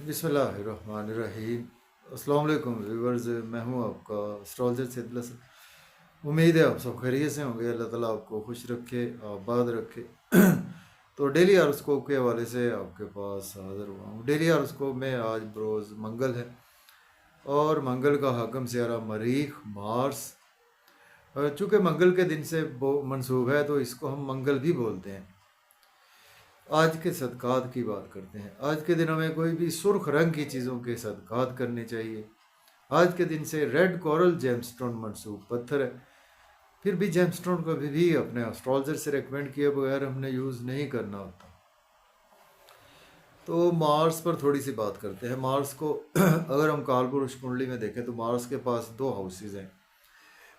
बिस्मिल्लाहिर्रहमानिर्रहीम। अस्सलाम वालेकुम व्यूवर्स, मैं हूं आपका एस्ट्रोलॉजर सैयद प्लस। उम्मीद है आप सब खैरियत से होंगे। अल्लाह ताला आपको खुश रखे, आबाद रखे। तो डेली हॉरोस्कोप के हवाले से आपके पास हाज़िर हुआ हूँ। डेली हॉरोस्कोप में आज बरोज़ मंगल है और मंगल का हाकम सियारा मरीख मार्स, चूँकि मंगल के दिन से मंसूब है तो इसको हम मंगल भी बोलते हैं। आज के सदक़ात की बात करते हैं। आज के दिन हमें कोई भी सुर्ख रंग की चीज़ों के सदक़ात करने चाहिए। आज के दिन से रेड कोरल जेमस्टोन मंसूब पत्थर है। फिर भी जेमस्टोन को भी अपने एस्ट्रोलॉजर से रेकमेंड किए बगैर हमने यूज़ नहीं करना होता। तो मार्स पर थोड़ी सी बात करते हैं। मार्स को अगर हम कालपुरुष कुंडली में देखें तो मार्स के पास दो हाउसेज हैं।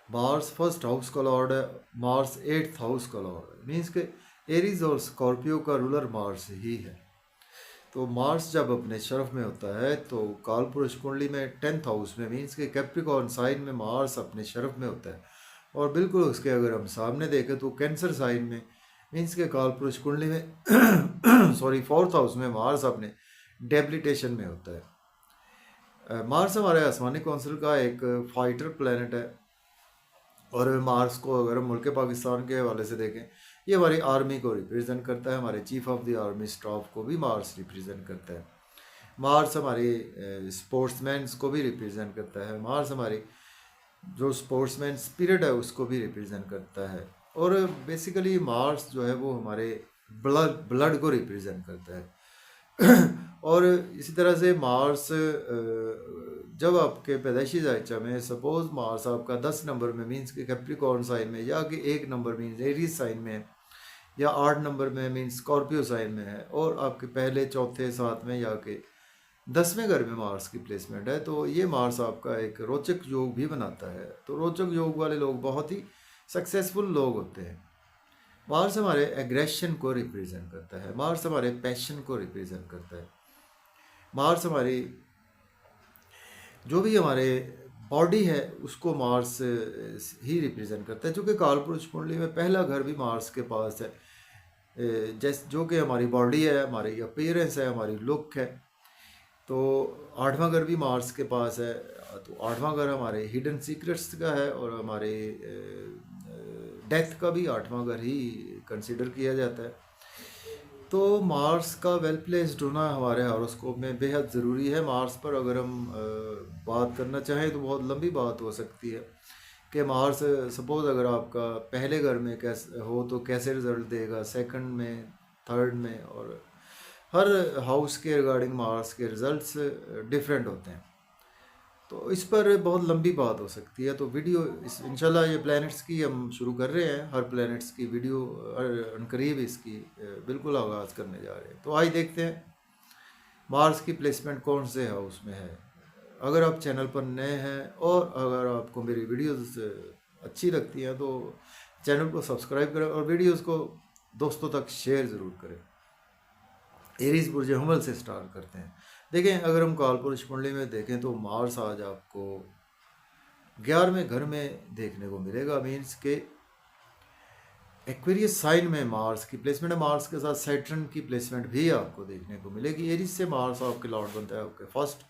मार्स फर्स्ट हाउस का लॉर्ड है, मार्स 8th हाउस का लॉर्ड है। मीन्स के एरीज और स्कॉर्पियो का रूलर मार्स ही है। तो मार्स जब अपने शरफ में होता है तो कालपुरुष कुंडली में 10th हाउस में, मीन्स के कैप्रिकॉर्न साइन में मार्स अपने शरफ में होता है। और बिल्कुल उसके अगर हम सामने देखें तो कैंसर साइन में, मीन्स के कालपुरुष कुंडली में सॉरी 4th हाउस में मार्स अपने डेबिलिटेशन में होता है। मार्स हमारे आसमानी कौंसिल का एक फाइटर प्लैनेट है। और मार्स को अगर हम मुल्क पाकिस्तान के हवाले से देखें, ये हमारी आर्मी को रिप्रेजेंट करता है। हमारे chief of the army staff को भी मार्स रिप्रेजेंट करता है। मार्स हमारे स्पोर्ट्समैन्स को भी रिप्रेजेंट करता है। मार्स हमारी जो स्पोर्ट्समैन स्पिरिट है उसको भी रिप्रेजेंट करता है। और बेसिकली मार्स जो है वो हमारे ब्लड को रिप्रेजेंट करता है। और इसी तरह से मार्स जब आपके पैदाइशी जायचा में सपोज मार्स आपका 10 नंबर में, मीन्स के कैप्रिकॉर्न साइन में, या कि 1 नंबर मीन्स एरीज साइन में है, या 8 नंबर में मीन्स स्कॉर्पियो साइन में है, और आपके पहले चौथे साथ में या के 10वें घर में मार्स की प्लेसमेंट है, तो ये मार्स आपका एक रोचक योग भी बनाता है। तो रोचक योग वाले लोग बहुत ही सक्सेसफुल लोग होते हैं। मार्स हमारे एग्रेशन को रिप्रेजेंट करता है। मार्स हमारे पैशन को रिप्रेजेंट करता है। मार्स हमारी जो भी हमारे बॉडी है उसको मार्स ही रिप्रेजेंट करता है। चूँकि कालपुरुष कुंडली में पहला घर भी मार्स के पास है, जैसे जो कि हमारी बॉडी है, हमारी अपीयरेंस है, हमारी लुक है। तो 8वां घर भी मार्स के पास है। तो 8वां घर हमारे हिडन सीक्रेट्स का है और हमारे डेथ का भी 8वां घर ही कंसिडर किया जाता है। तो मार्स का वेल प्लेस्ड होना हमारे हॉरोस्कोप में बेहद ज़रूरी है। मार्स पर अगर हम बात करना चाहें तो बहुत लंबी बात हो सकती है कि मार्स सपोज़ अगर आपका पहले घर में कैसे हो तो कैसे रिज़ल्ट देगा, सेकंड में, थर्ड में, और हर हाउस के रिगार्डिंग मार्स के रिज़ल्ट्स डिफरेंट होते हैं। तो इस पर बहुत लंबी बात हो सकती है। तो वीडियो इंशाल्लाह ये प्लैनेट्स की हम शुरू कर रहे हैं। हर प्लैनेट्स की वीडियो अनकरीब इसकी बिल्कुल आगाज़ करने जा रहे हैं। तो आइए देखते हैं मार्स की प्लेसमेंट कौन से हाउस में है। अगर आप चैनल पर नए हैं और अगर आपको मेरी वीडियोस अच्छी लगती हैं तो चैनल को सब्सक्राइब करें और वीडियोस को दोस्तों तक शेयर ज़रूर करें। एरीज बुर्ज हमल से स्टार्ट करते हैं। देखें, अगर हम कालपुरुष कुंडली में देखें तो मार्स आज आपको 11वें घर में देखने को मिलेगा। मीन्स के एक्वेरियस साइन में मार्स की प्लेसमेंट है। मार्स के साथ सैटर्न की प्लेसमेंट भी आपको देखने को मिलेगी। एरीज से मार्स आपके लॉर्ड बनता है आपके फर्स्ट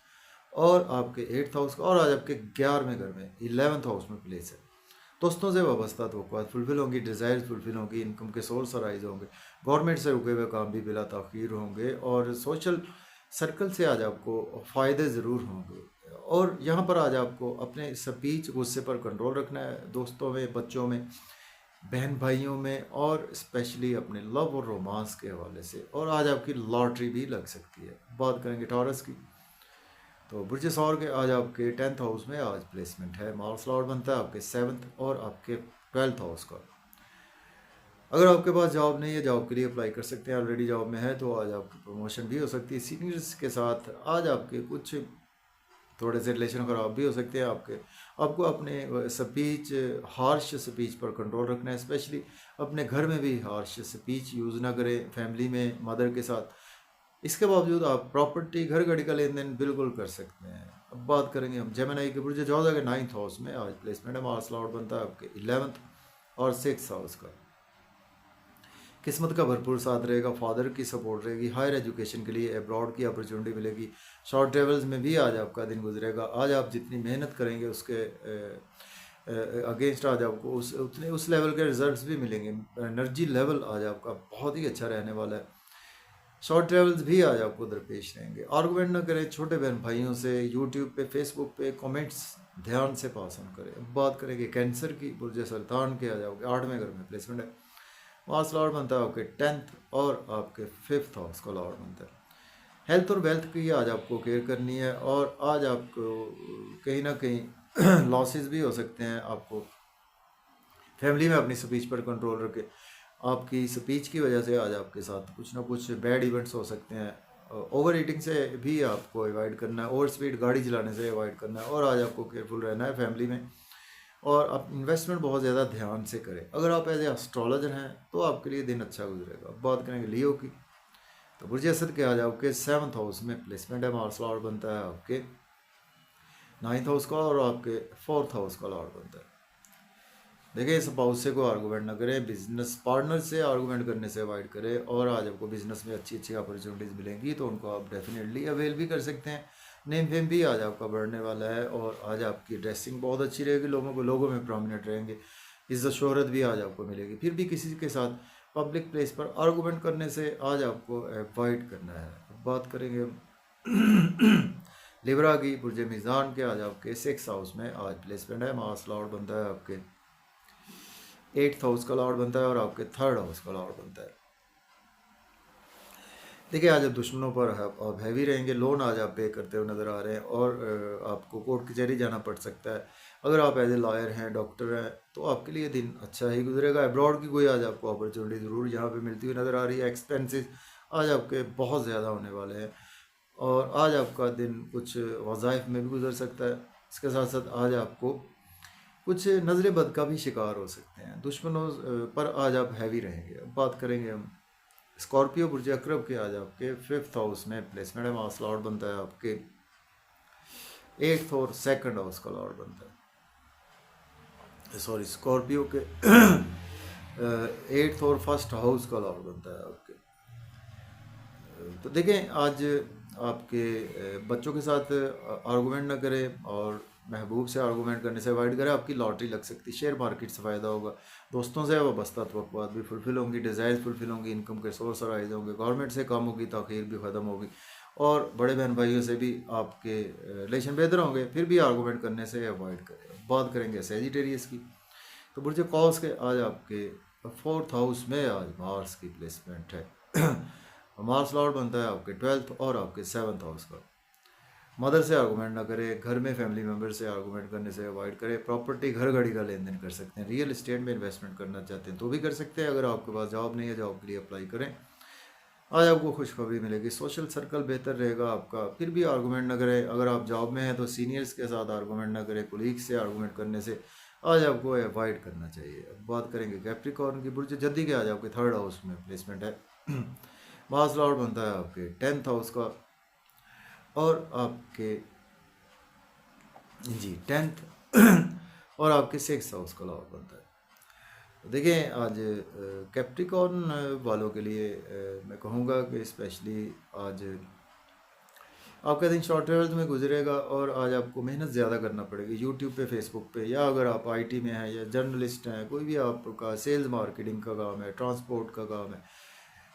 और आपके 8th हाउस का, और आज आपके 11वें घर में 11th हाउस में प्लेस है। दोस्तों से वाबस्ता तो फुलफिल होंगी, डिज़ायर्स फुलफिल होंगी, इनकम के सोर्स राइज होंगे, गवर्नमेंट से रुके हुए काम भी बिला ताख़ीर होंगे, और सोशल सर्कल से आज आपको फ़ायदे ज़रूर होंगे। और यहाँ पर आज आपको अपने स्पीच गुस्से पर कंट्रोल रखना है, दोस्तों में, बच्चों में, बहन भाइयों में, और स्पेशली अपने लव और रोमांस के हवाले से। और आज आपकी लॉटरी भी लग सकती है। बात करेंगे टॉरस की, तो बुर्ज सौर के आज आपके 10th हाउस में आज प्लेसमेंट है। मार्स लॉर्ड बनता है आपके 7th और आपके 12th हाउस का। अगर आपके पास जॉब नहीं है, जॉब के लिए अप्लाई कर सकते हैं। ऑलरेडी जॉब में है तो आज आपकी प्रमोशन भी हो सकती है। सीनियर्स के साथ आज आपके कुछ थोड़े से रिलेशन ख़राब भी हो सकते हैं। आपको अपने स्पीच, हार्श स्पीच पर कंट्रोल रखना है। स्पेशली अपने घर में भी हार्श स्पीच यूज़ ना करें, फैमिली में मदर के साथ। इसके बावजूद आप प्रॉपर्टी, घर गाड़ी का लेन देन बिल्कुल कर सकते हैं। अब बात करेंगे हम जेमिनी के बुर्ज जोधा के 9th हाउस में आज प्लेसमेंट है। मार्स लॉर्ड बनता है आपके 11th और 6th हाउस का। किस्मत का भरपूर साथ रहेगा, फादर की सपोर्ट रहेगी, हायर एजुकेशन के लिए अब्रॉड की अपॉर्चुनिटी मिलेगी, शॉर्ट ट्रेवल्स में भी आज आपका दिन गुजरेगा। आज आप जितनी मेहनत करेंगे उसके अगेंस्ट आज आपको उस लेवल के रिजल्ट्स भी मिलेंगे। एनर्जी लेवल आज आपका बहुत ही अच्छा रहने वाला है। शॉर्ट ट्रेवल्स भी आज आपको दरपेश रहेंगे। आर्गुमेंट ना करें छोटे बहन भाइयों से, यूट्यूब पे फेसबुक पे कमेंट्स ध्यान से पास ऑन करें। अब बात करेंगे कैंसर की, बुर्ज सरतान के आ जाओगे 8वें घर में प्लेसमेंट है। मास लॉर्ड बनता है आपके 10th और आपके 5th हाउस का लॉर्ड बनता है। हेल्थ और वेल्थ की आज आपको केयर करनी है, और आज आपको कहीं ना कहीं लॉसेस भी हो सकते हैं। आपको फैमिली में अपनी स्पीच पर कंट्रोल रखे। आपकी स्पीच की वजह से आज आपके साथ कुछ ना कुछ बैड इवेंट्स हो सकते हैं। ओवर ईटिंग से भी आपको अवॉइड करना है, ओवर स्पीड गाड़ी चलाने से अवॉइड करना है, और आज आपको केयरफुल रहना है फैमिली में। और आप इन्वेस्टमेंट बहुत ज़्यादा ध्यान से करें। अगर आप एज ए एस्ट्रोलॉजर हैं तो आपके लिए दिन अच्छा गुजरेगा। बात करेंगे लियो की, तो बुर्ज असद के आज आपके 7th हाउस में प्लेसमेंट है। मार्स लॉर्ड बनता है आपके 9th हाउस का, और आपके 4th हाउस का लॉर्ड बनता है। देखिए, स्पाउस से कोई आर्गूमेंट ना करें, बिजनेस पार्टनर से आर्गूमेंट करने से अवॉइड करें। और आज आपको बिजनेस में अच्छी अच्छी अपॉर्चुनिटीज़ मिलेंगी तो उनको आप डेफिनेटली अवेल भी कर सकते हैं। नेम फेम भी आज आपका बढ़ने वाला है, और आज आपकी ड्रेसिंग बहुत अच्छी रहेगी, लोगों में प्रोमिनेंट रहेंगे। इज्जत शोहरत भी आज आपको मिलेगी। फिर भी किसी के साथ पब्लिक प्लेस पर आर्गूमेंट करने से आज आपको अवॉइड करना है। अब बात करेंगे लिब्रा की, बुर्ज मीज़ान के आज आपके 6th हाउस में आज प्लेसमेंट है। मार्स लॉर्ड बनता है आपके 8th हाउस का लॉर्ड बनता है, और आपके 3rd हाउस का लॉर्ड बनता है। देखिए, आज आप दुश्मनों पर आप हैवी रहेंगे। लोन आज आप पे करते हुए नज़र आ रहे हैं, और आपको कोर्ट कचहरी जाना पड़ सकता है। अगर आप एज ए लॉयर हैं, डॉक्टर हैं, तो आपके लिए दिन अच्छा ही गुजरेगा। अब्रॉड की कोई आज आपको अपॉर्चुनिटी ज़रूर यहाँ पे मिलती हुई नज़र आ रही है। एक्सपेंसेस आज आपके बहुत ज़्यादा होने वाले हैं, और आज आपका दिन कुछ वज़ाइफ में भी गुजर सकता है। इसके साथ साथ आज आपको कुछ नज़र बद का भी शिकार हो सकते हैं। दुश्मनों पर आज आप हैवी रहेंगे। अब बात करेंगे हम स्कॉर्पियो, बुर्ज अकरब के आज आपके 5th हाउस में प्लेसमेंट है। मास लॉर्ड बनता है आपके 8th और 2nd हाउस का लॉर्ड बनता है। सॉरी, स्कॉर्पियो के 8th और 1st हाउस का लॉर्ड बनता है आपके। तो देखें, आज आपके बच्चों के साथ आर्गूमेंट ना करें, और महबूब से आर्गूमेंट करने से अवॉइड करें। आपकी लॉटरी लग सकती है, शेयर मार्केट से फ़ायदा होगा, दोस्तों से वाबस्ता तवक्कुआत भी फुलफिल होंगी, डिज़ायर्स फुलफिल होंगी, इनकम के सोर्स राइज होंगे, गवर्नमेंट से कामों की ताख़ीर भी ख़त्म होगी, और बड़े बहन भाइयों से भी आपके रिलेशन बेहतर होंगे। फिर भी आर्गूमेंट करने से अवॉइड करें। बात करेंगे सेजिटेरियस की, तो बुर्ज कौस के आज आपके 4th हाउस में आज मार्स की प्लेसमेंट है। मार्स लॉर्ड बनता है आपके 12th और आपके 7th हाउस का। मदर से आर्गूमेंट ना करें, घर में फैमिली मेम्बर से आर्गूमेंट करने से अवॉइड करें। प्रॉपर्टी घर गाड़ी का लेन देन कर सकते हैं। रियल एस्टेट में इन्वेस्टमेंट करना चाहते हैं तो भी कर सकते हैं। अगर आपके पास जॉब नहीं है, जॉब के लिए अप्लाई करें। आज आपको खुशखबरी मिलेगी, सोशल सर्कल बेहतर रहेगा आपका। फिर भी आर्गूमेंट ना करें। अगर आप जॉब में हैं तो सीनियर्स के साथ आर्गूमेंट ना करें। कोलीग्स से आर्गूमेंट करने से आज आपको अवॉइड करना चाहिए। अब बात करेंगे कैप्रिकॉर्न की, बुर्ज जद्दी के आज आपके 3rd हाउस में प्लेसमेंट है। मार्स लॉर्ड बनता है आपके 10th हाउस का, और आपके 10th और आपके 6th हाउस का लॉर्ड बनता है। तो देखें, आज कैप्रिकॉर्न वालों के लिए मैं कहूँगा कि स्पेशली आज आपका दिन शॉर्ट ट्रेवल्स में गुजरेगा, और आज आपको मेहनत ज़्यादा करना पड़ेगी यूट्यूब पे, फेसबुक पे, या अगर आप आईटी में हैं या जर्नलिस्ट हैं, कोई भी आपका सेल्स मार्केटिंग का काम है, ट्रांसपोर्ट का काम है,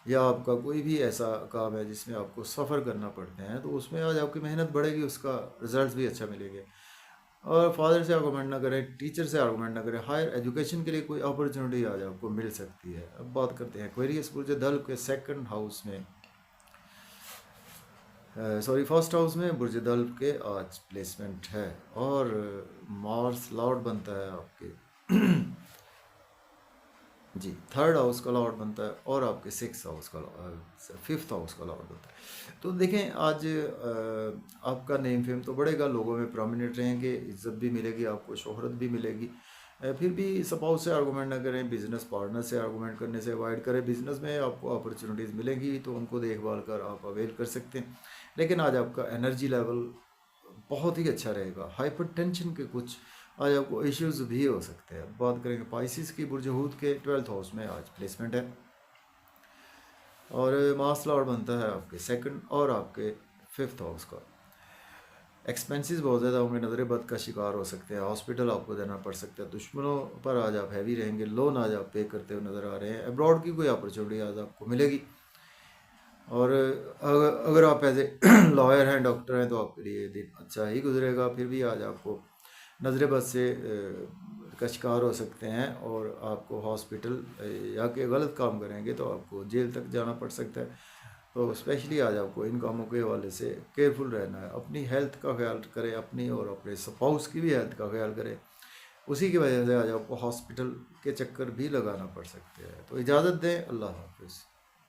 या आपका कोई भी ऐसा काम है जिसमें आपको सफ़र करना पड़ते हैं, तो उसमें आज आपकी मेहनत बढ़ेगी, उसका रिजल्ट भी अच्छा मिलेंगे। और फादर से आर्गूमेंट ना करें, टीचर से आर्गूमेंट ना करें। हायर एजुकेशन के लिए कोई अपॉर्चुनिटी आज आपको मिल सकती है। अब बात करते हैं एक्वेरियस, बुर्ज दल के 2nd हाउस में, सॉरी 1st हाउस में बुर्ज दल के आज प्लेसमेंट है, और मार्स लॉर्ड बनता है आपके 3rd हाउस का लॉर्ड बनता है, और आपके 6th हाउस का 5th हाउस का लॉर्ड बनता है। तो देखें, आज आपका नेम फेम तो बढ़ेगा, लोगों में प्रोमिनेंट रहेंगे, इज्जत भी मिलेगी, आपको शोहरत भी मिलेगी। फिर भी स्पाउस से आर्गूमेंट ना करें, बिजनेस पार्टनर से आर्गूमेंट करने से अवॉइड करें। बिजनेस में आपको अपॉर्चुनिटीज़ मिलेंगी तो उनको देखभाल कर आप अवेल कर सकते हैं। लेकिन आज आपका एनर्जी लेवल बहुत ही अच्छा रहेगा। हाइपरटेंशन के कुछ आज आपको इश्यूज भी हो सकते हैं। बात करेंगे पाइसिस की, बुर्ज हूत के 12th हाउस में आज प्लेसमेंट है। और मार्स लॉर्ड बनता है आपके सेकंड और आपके 5th हाउस का। एक्सपेंसेस बहुत ज़्यादा होंगे, नज़र बद का शिकार हो सकते हैं, हॉस्पिटल आपको देना पड़ सकता है, दुश्मनों पर आज आप हैवी रहेंगे, लोन आज आप पे करते हुए नज़र आ रहे हैं, अब्रॉड की कोई अपॉर्चुनिटी आज आपको मिलेगी। और अगर आप एज ए लॉयर हैं, डॉक्टर हैं, तो आपके लिए दिन अच्छा ही गुजरेगा। फिर भी आज आपको नज़र बद से का शिकार हो सकते हैं और आपको हॉस्पिटल या के गलत काम करेंगे तो आपको जेल तक जाना पड़ सकता है। तो स्पेशली आज आपको इन कामों के हवाले से केयरफुल रहना है, अपनी हेल्थ का ख्याल करें, अपनी और अपने स्पाउस की भी हेल्थ का ख्याल करें। उसी की वजह से आज आपको हॉस्पिटल के चक्कर भी लगाना पड़ सकते हैं। तो इजाज़त दें, अल्लाह हाफिज़।